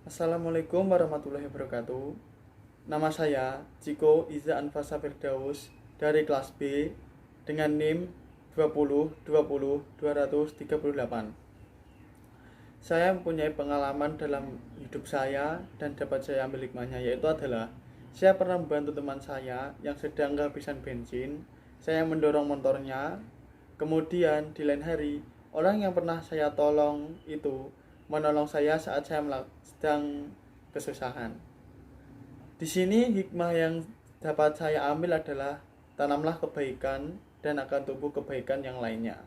Assalamualaikum warahmatullahi wabarakatuh. Nama saya Ciko Iza Anfasa Firdaus dari kelas B dengan NIM 2020238. Saya mempunyai pengalaman dalam hidup saya dan dapat saya ambil hikmahnya, yaitu adalah saya pernah membantu teman saya yang sedang kehabisan bensin. Saya mendorong motornya. Kemudian di lain hari, orang yang pernah saya tolong itu menolong saya saat saya sedang kesusahan. Di sini hikmah yang dapat saya ambil adalah tanamlah kebaikan dan akan tumbuh kebaikan yang lainnya.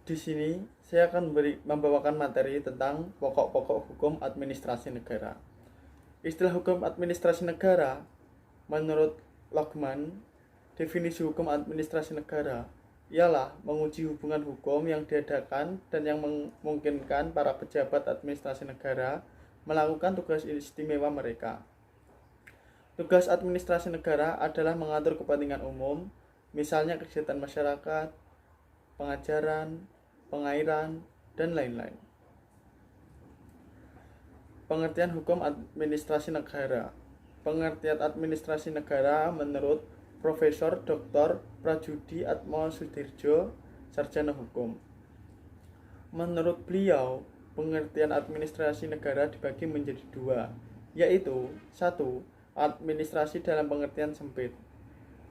Di sini saya akan membawakan materi tentang pokok-pokok hukum administrasi negara. Istilah hukum administrasi negara menurut Logman, definisi hukum administrasi negara ialah menguji hubungan hukum yang diadakan dan yang memungkinkan para pejabat administrasi negara melakukan tugas istimewa mereka. Tugas administrasi negara adalah mengatur kepentingan umum, misalnya kegiatan masyarakat, pengajaran, pengairan, dan lain-lain. Pengertian hukum administrasi negara. Pengertian administrasi negara menurut Profesor Dr. Prajudi Atmosudirjo, Sarjana Hukum. Menurut beliau, pengertian administrasi negara dibagi menjadi dua, yaitu 1. Administrasi dalam pengertian sempit.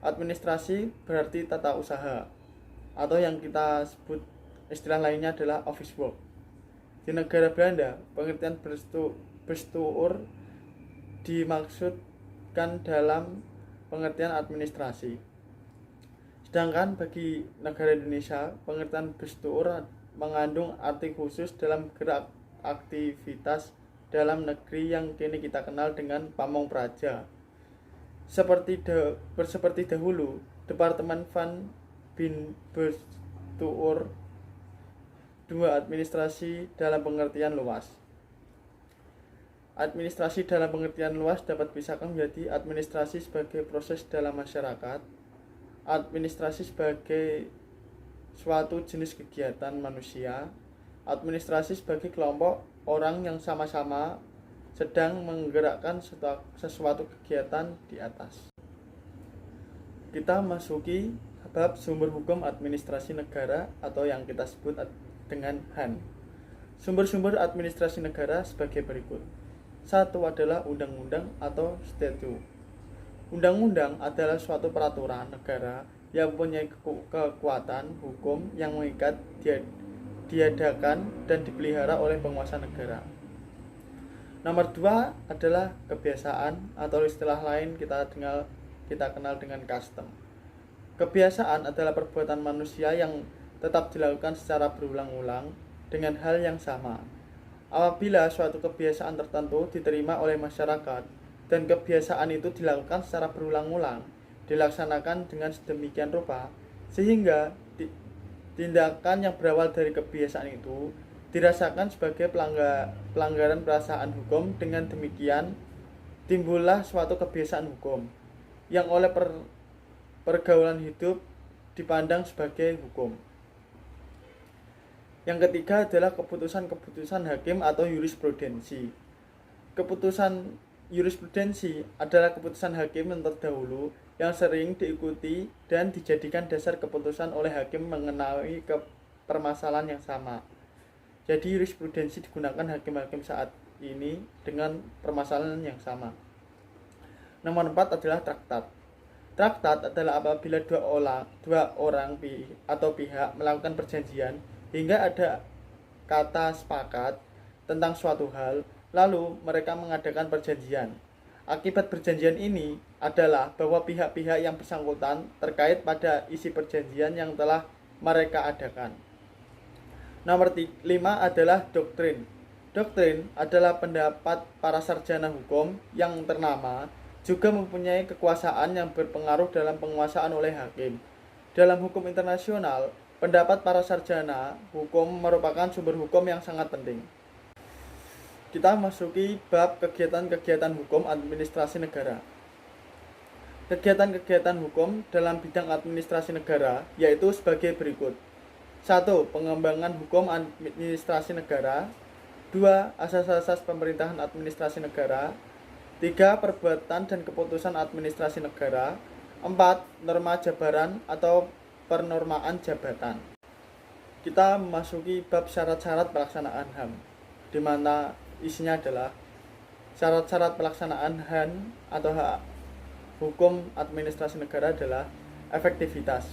Administrasi berarti tata usaha, atau yang kita sebut istilah lainnya adalah office work. Di negara Belanda, pengertian bestuur dimaksudkan dalam pengertian administrasi. Sedangkan bagi negara Indonesia, pengertian bestuur mengandung arti khusus dalam gerak aktivitas dalam negeri yang kini kita kenal dengan pamong praja. Seperti dahulu, Departemen Van bin Bestuur 2. Administrasi dalam pengertian luas. Administrasi dalam pengertian luas dapat dipisahkan menjadi administrasi sebagai proses dalam masyarakat, administrasi sebagai suatu jenis kegiatan manusia, administrasi sebagai kelompok orang yang sama-sama sedang menggerakkan sesuatu kegiatan di atas. Kita masuki bab sumber hukum administrasi negara atau yang kita sebut dengan HAN. Sumber-sumber administrasi negara sebagai berikut. 1 adalah undang-undang atau statute. Undang-undang adalah suatu peraturan negara yang mempunyai kekuatan hukum yang mengikat, diadakan, dan dipelihara oleh penguasa negara. Nomor 2 adalah kebiasaan atau istilah lain kita kenal dengan custom. Kebiasaan adalah perbuatan manusia yang tetap dilakukan secara berulang-ulang dengan hal yang sama. Apabila suatu kebiasaan tertentu diterima oleh masyarakat dan kebiasaan itu dilakukan secara berulang-ulang, dilaksanakan dengan sedemikian rupa sehingga tindakan yang berawal dari kebiasaan itu dirasakan sebagai pelanggaran perasaan hukum. Dengan demikian timbullah suatu kebiasaan hukum yang oleh pergaulan hidup dipandang sebagai hukum. Yang ketiga adalah keputusan-keputusan hakim atau jurisprudensi. Keputusan jurisprudensi adalah keputusan hakim yang terdahulu yang sering diikuti dan dijadikan dasar keputusan oleh hakim mengenai permasalahan yang sama. Jadi jurisprudensi digunakan hakim-hakim saat ini dengan permasalahan yang sama. Nomor 4 adalah traktat. Traktat adalah apabila dua orang atau pihak melakukan perjanjian hingga ada kata sepakat tentang suatu hal, lalu mereka mengadakan perjanjian. Akibat perjanjian ini adalah bahwa pihak-pihak yang bersangkutan terkait pada isi perjanjian yang telah mereka adakan. Nomor 5 adalah doktrin. Doktrin adalah pendapat para sarjana hukum yang ternama, juga mempunyai kekuasaan yang berpengaruh dalam penguasaan oleh hakim. Dalam hukum internasional, pendapat para sarjana hukum merupakan sumber hukum yang sangat penting. Kita masuki bab kegiatan-kegiatan hukum administrasi negara. Kegiatan-kegiatan hukum dalam bidang administrasi negara yaitu sebagai berikut. 1. Pengembangan hukum administrasi negara. 2. Asas-asas pemerintahan administrasi negara. 3. Perbuatan dan keputusan administrasi negara. 4. Norma jabaran atau pernormaan jabatan. Kita memasuki bab syarat-syarat pelaksanaan HAM, di mana isinya adalah syarat-syarat pelaksanaan HAM atau hak hukum administrasi negara adalah efektivitas,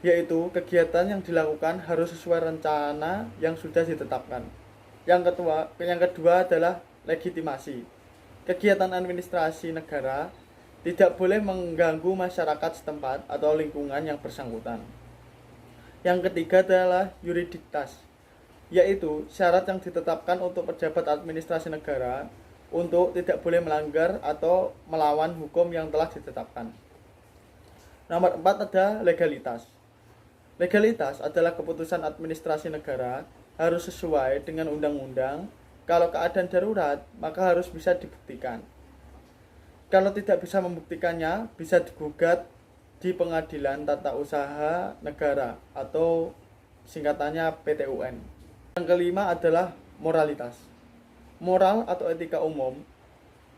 yaitu kegiatan yang dilakukan harus sesuai rencana yang sudah ditetapkan. Yang kedua adalah legitimasi. Kegiatan administrasi negara tidak boleh mengganggu masyarakat setempat atau lingkungan yang bersangkutan. Yang ketiga adalah yuriditas, yaitu syarat yang ditetapkan untuk pejabat administrasi negara untuk tidak boleh melanggar atau melawan hukum yang telah ditetapkan. Nomor 4 ada legalitas. Legalitas adalah keputusan administrasi negara harus sesuai dengan undang-undang. Kalau keadaan darurat, maka harus bisa dibuktikan. Kalau tidak bisa membuktikannya, bisa digugat di Pengadilan Tata Usaha Negara atau singkatannya PT-UN. Yang kelima adalah moralitas. Moral atau etika umum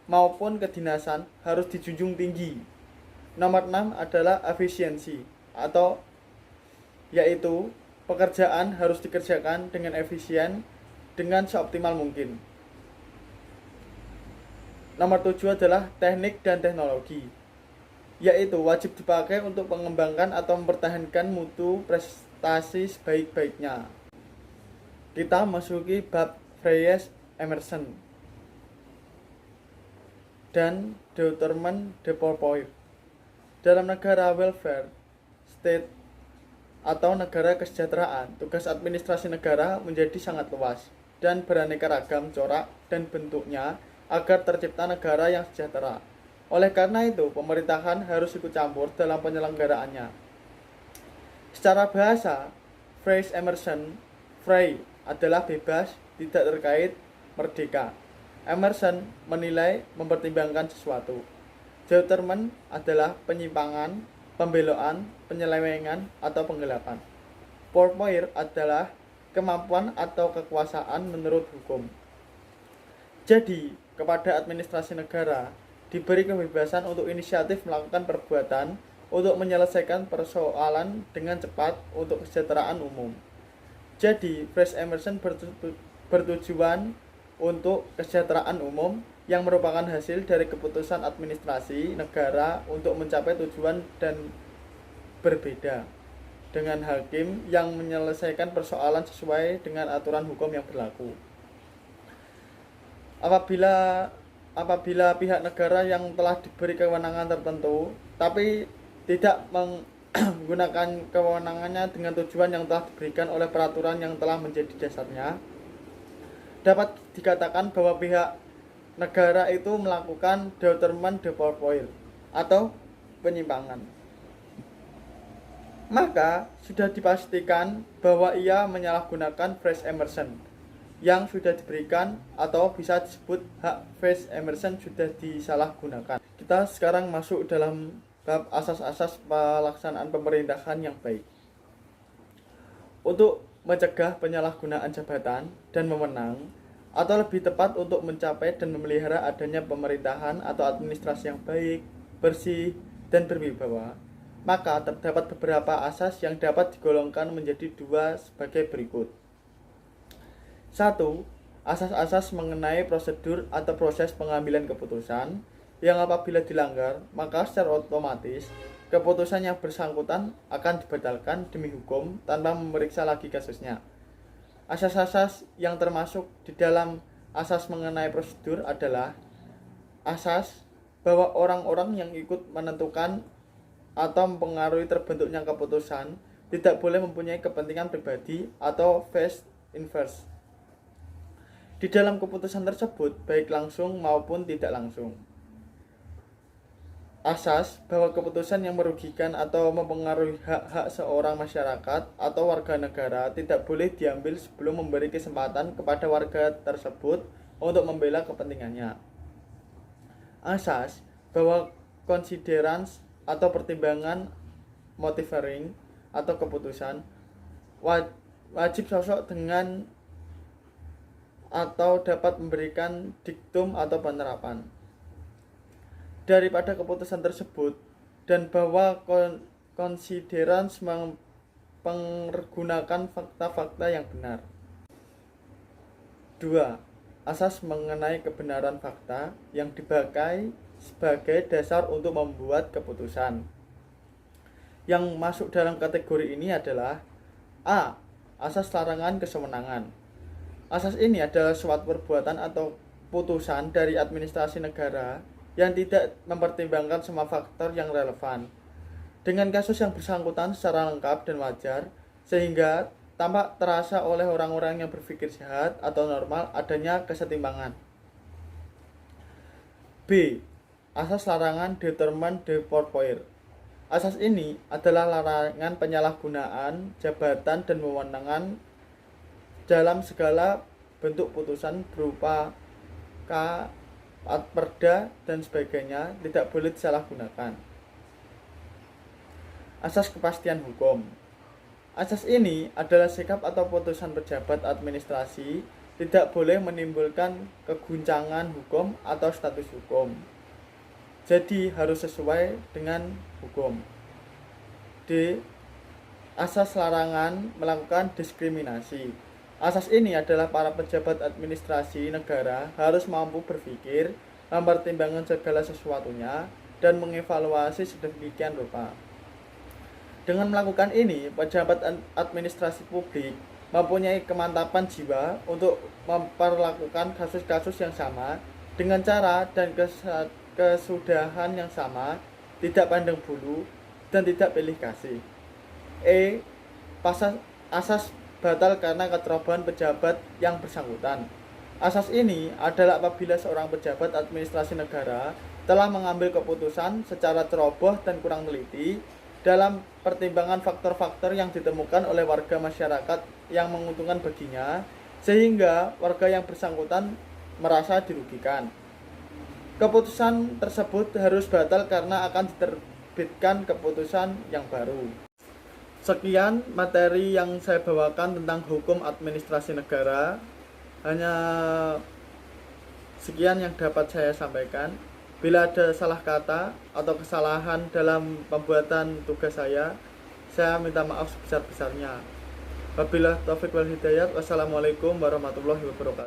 maupun kedinasan harus dijunjung tinggi. Nomor 6 adalah efisiensi atau yaitu pekerjaan harus dikerjakan dengan efisien dengan seoptimal mungkin. Nomor 7 adalah teknik dan teknologi, yaitu wajib dipakai untuk mengembangkan atau mempertahankan mutu prestasi sebaik-baiknya. Kita masuki bab Freyes Emerson dan Deuterman de Pourpoint. Dalam negara welfare state atau negara kesejahteraan, tugas administrasi negara menjadi sangat luas dan beraneka ragam corak dan bentuknya agar tercipta negara yang sejahtera. Oleh karena itu, pemerintahan harus ikut campur dalam penyelenggaraannya. Secara bahasa, Frey Emerson, Frey adalah bebas, tidak terkait, merdeka. Emerson menilai, mempertimbangkan sesuatu. Deuterman adalah penyimpangan, pembelokan, penyelewengan, atau penggelapan. Pourpoint adalah kemampuan atau kekuasaan menurut hukum. Jadi, kepada administrasi negara diberi kebebasan untuk inisiatif melakukan perbuatan untuk menyelesaikan persoalan dengan cepat untuk kesejahteraan umum. Jadi, Frey Emerson bertujuan untuk kesejahteraan umum yang merupakan hasil dari keputusan administrasi negara untuk mencapai tujuan dan berbeda dengan hakim yang menyelesaikan persoalan sesuai dengan aturan hukum yang berlaku. Apabila pihak negara yang telah diberi kewenangan tertentu tapi tidak menggunakan kewenangannya dengan tujuan yang telah diberikan oleh peraturan yang telah menjadi dasarnya, dapat dikatakan bahwa pihak negara itu melakukan Deuterman de Pourpoint atau penyimpangan. Maka sudah dipastikan bahwa ia menyalahgunakan Frey Emerson yang sudah diberikan, atau bisa disebut hak Frey Emerson sudah disalahgunakan. Kita sekarang masuk dalam bab asas-asas pelaksanaan pemerintahan yang baik. Untuk mencegah penyalahgunaan jabatan dan wewenang, atau lebih tepat untuk mencapai dan memelihara adanya pemerintahan atau administrasi yang baik, bersih, dan berwibawa, maka terdapat beberapa asas yang dapat digolongkan menjadi dua sebagai berikut. 1. Asas-asas mengenai prosedur atau proses pengambilan keputusan yang apabila dilanggar, maka secara otomatis keputusan yang bersangkutan akan dibatalkan demi hukum tanpa memeriksa lagi kasusnya. Asas-asas yang termasuk di dalam asas mengenai prosedur adalah asas bahwa orang-orang yang ikut menentukan atau mempengaruhi terbentuknya keputusan tidak boleh mempunyai kepentingan pribadi atau vested interest di dalam keputusan tersebut, baik langsung maupun tidak langsung. Asas bahwa keputusan yang merugikan atau mempengaruhi hak-hak seorang masyarakat atau warga negara tidak boleh diambil sebelum memberi kesempatan kepada warga tersebut untuk membela kepentingannya. Asas bahwa considerance atau pertimbangan motivating atau keputusan wajib sosok dengan atau dapat memberikan diktum atau penerapan daripada keputusan tersebut, dan bahwa considerans mempergunakan fakta-fakta yang benar. 2. Asas mengenai kebenaran fakta yang dipakai sebagai dasar untuk membuat keputusan. Yang masuk dalam kategori ini adalah A. Asas larangan kesewenangan. Asas ini adalah suatu perbuatan atau putusan dari administrasi negara yang tidak mempertimbangkan semua faktor yang relevan dengan kasus yang bersangkutan secara lengkap dan wajar, sehingga tampak terasa oleh orang-orang yang berpikir sehat atau normal adanya kesetimbangan. B. Asas larangan détournement de pouvoir. Asas ini adalah larangan penyalahgunaan jabatan dan wewenang dalam segala bentuk putusan berupa perda dan sebagainya tidak boleh disalahgunakan. Asas kepastian hukum. Asas ini adalah sikap atau putusan pejabat administrasi tidak boleh menimbulkan keguncangan hukum atau status hukum. Jadi harus sesuai dengan hukum. D. Asas larangan melakukan diskriminasi. Asas ini adalah para pejabat administrasi negara harus mampu berpikir, mempertimbangkan segala sesuatunya, dan mengevaluasi sedemikian rupa. Dengan melakukan ini, pejabat administrasi publik mempunyai kemantapan jiwa untuk memperlakukan kasus-kasus yang sama dengan cara dan kesudahan yang sama, tidak pandang bulu, dan tidak pilih kasih. E. Asas batal karena keterobohan pejabat yang bersangkutan. Asas ini adalah apabila seorang pejabat administrasi negara telah mengambil keputusan secara ceroboh dan kurang teliti dalam pertimbangan faktor-faktor yang ditemukan oleh warga masyarakat yang menguntungkan baginya, sehingga warga yang bersangkutan merasa dirugikan. Keputusan tersebut harus batal karena akan diterbitkan keputusan yang baru. Sekian materi yang saya bawakan tentang hukum administrasi negara. Hanya sekian yang dapat saya sampaikan. Bila ada salah kata atau kesalahan dalam pembuatan tugas saya minta maaf sebesar-besarnya. Wabillahi taufiq wal hidayah. Wassalamualaikum warahmatullahi wabarakatuh.